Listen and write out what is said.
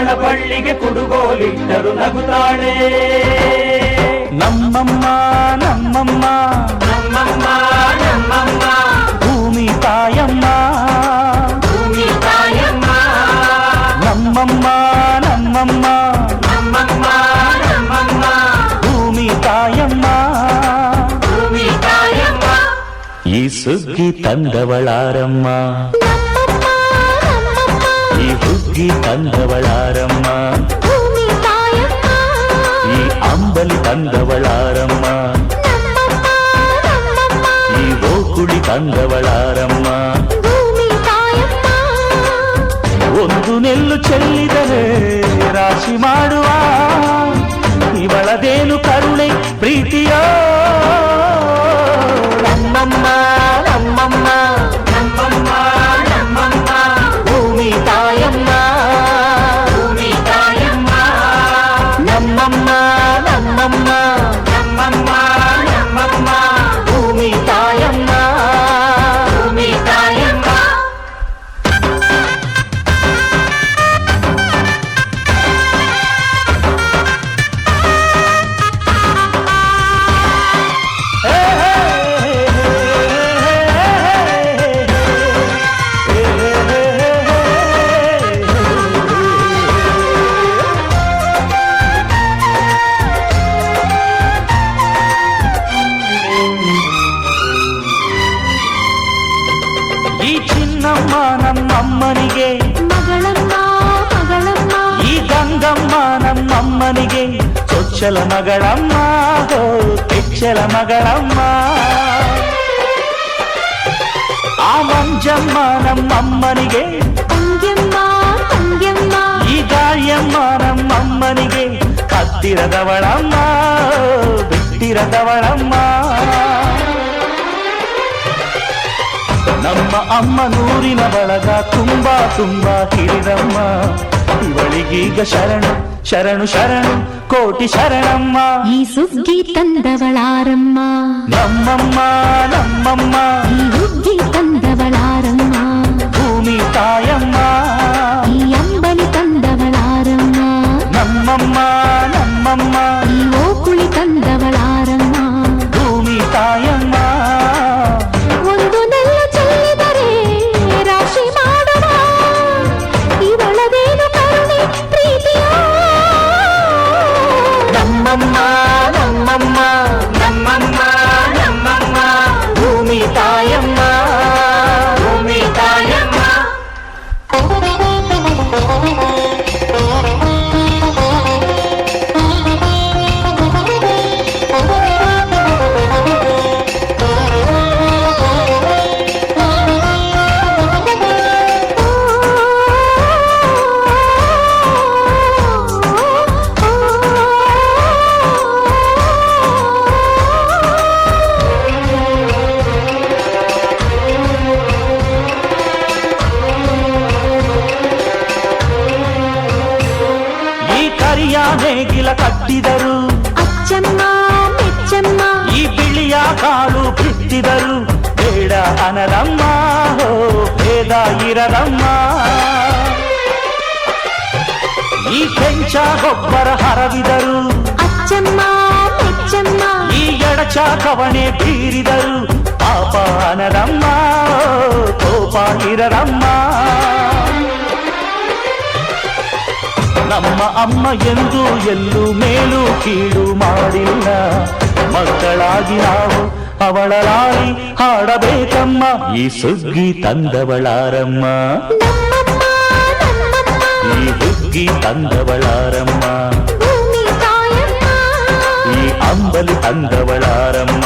ಮಗಳ ಬಳ್ಳಿಗೆ ಕುಡುಗೋಲಿಟ್ಟರು ನಗುತ್ತಾಳೆ. ನಮ್ಮಮ್ಮ ನಮ್ಮಮ್ಮ ನಮ್ಮಮ್ಮ ನಮ್ಮಮ್ಮ ಭೂಮಿ ತಾಯಮ್ಮ, ಭೂಮಿ ತಾಯಮ್ಮ. ನಮ್ಮಮ್ಮ ನಮ್ಮಮ್ಮ ನಮ್ಮಮ್ಮ ನಮ್ಮಮ್ಮ ಭೂಮಿ ತಾಯಮ್ಮ, ಭೂಮಿ ತಾಯಮ್ಮ. ಈ ಸುಗ್ಗಿ ತಂದವಳಾರಮ್ಮ, ಈ ಹುಗ್ಗಿ ತಂದವಳಾರಮ್ಮ, ಈ ಅಂಬಲಿ ತಂದವಳಾರಮ್ಮ, ಈ ಓಕುಳಿ ತಂದವಳಾರಮ್ಮ. ಒಂದು ನೆಲ್ಲು ಚೆಲ್ಲಿದರೆ ರಾಶಿ ಮಾಡುವ ಇವಳದೇನು ಕರುಣೆ ಪ್ರೀತಿಯೋ. ನಮ್ಮಮ್ಮ ನಮ್ಮಮ್ಮ ನಮ್ಮಮ್ಮ ನಮ್ಮಮ್ಮ ಭೂಮಿ ತಾಯಮ್ಮ, ಭೂಮಿ ತಾಯಮ್ಮ. ನಮ್ಮಮ್ಮ ನಮ್ಮಮ್ಮ ನಮ್ಮಮ್ಮ ನಮ್ಮಮ್ಮ ಭೂಮಿ ತಾಯಮ್ಮ, ಭೂಮಿ ತಾಯಮ್ಮ. ಈ ಚಿನ್ನಮ್ಮ ನಮ್ಮಮ್ಮನಿಗೆ ಮಗಳಮ್ಮ ಮಗಳಮ್ಮ, ಈ ಗಂಗಮ್ಮ ನಮ್ಮಮ್ಮನಿಗೆ ಚೊಚ್ಚಲ ಮಗಳಮ್ಮ, ಕೆಚ್ಚಲ ಮಗಳಮ್ಮ. ಆ ಮಂಜಮ್ಮ ನಮ್ಮಮ್ಮನಿಗೆ ತಂಗ್ಯಮ್ಮ ತಂಗ್ಯಮ್ಮ, ಈ ಗಾಳಿಯಮ್ಮ ನಮ್ಮಮ್ಮನಿಗೆ ಹತ್ತಿರದವಳಮ್ಮ, ಬಿಟ್ಟಿರದವಳಮ್ಮ. ನಮ್ಮ ಅಮ್ಮ ನೂರಿನ ಬಳಗ ತುಂಬಾ ತುಂಬಾ ಹಿರಿದಮ್ಮ, ಇವಳಿಗೀಗ ಶರಣು ಶರಣು ಶರಣು ಕೋಟಿ ಶರಣಮ್ಮ. ಈ ಸುಗ್ಗಿ ತಂದವಳಾರಮ್ಮ, ನಮ್ಮಮ್ಮ ನಮ್ಮಮ್ಮ ಈ ಹುಗ್ಗಿ ತಂದವಳಾರಮ್ಮ, ಭೂಮಿ ತಾಯಮ್ಮ, ಈ ಅಂಬಲಿ ತಂದವಳಾರಮ್ಮ, ನಮ್ಮಮ್ಮ ನಮ್ಮಮ್ಮ ಈ ಓಕುಳಿ ತಂದವಳಾರಮ್ಮ. ಭೂಮಿ ತಾಯಮ್ಮ. ಒಂದು ನೆಲ್ಲ ಚೆಲ್ಲಿದರೆ ರಾಶಿ ಮಾಡುವ ಇವಳದೇನು ಕರುಣೆ ಪ್ರೀತಿಯೋ. ನಮ್ಮಮ್ಮ ನಮ್ಮಮ್ಮ ನಮ್ಮಮ್ಮ ನಮ್ಮಮ್ಮ ಭೂಮಿ ತಾಯಮ್ಮ, ಭೂಮಿ ತಾಯಮ್ಮ. ಈ ಕರಿಯ ನೇಗಿಲ ಕಟ್ಟಿದರು, ಅಚ್ಚಮ್ಮ ಮೆಚ್ಚಮ್ಮ, ಈ ಬಿಳಿಯ ಕಾಲು ಬಿತ್ತಿದರು, ಬೇಡ ಅನರಮ್ಮ ಹೋ ಭೇದ ಇರದಮ್ಮ. ಈ ಕೆಂಚ ಗೊಬ್ಬರ ಹರವಿದರು, ಅಚ್ಚಮ್ಮ ಮೆಚ್ಚಮ್ಮ, ಈ ಎಡಚ ಕವಣೆ ಬೀರಿದರು, ಪಾಪ ಅನರಮ್ಮ ಕೋಪ ಇರರಮ್ಮ. ನಮ್ಮ ಅಮ್ಮ ಎಂದು ಎಲ್ಲೂ ಮೇಲೂ ಕೀಳು ಮಾಡಿಲ್ಲ, ಮಕ್ಕಳಾಗಿ ನಾವು ಅವಳ ಲಾಲಿ ಹಾಡಬೇಕಮ್ಮ. ಈ ಸುಗ್ಗಿ ತಂದವಳಾರಮ್ಮ, ಈ ಹುಗ್ಗಿ ತಂದವಳಾರಮ್ಮ, ಭೂಮಿ ತಾಯಮ್ಮ, ಈ ಅಂಬಲಿ ತಂದವಳಾರಮ್ಮ,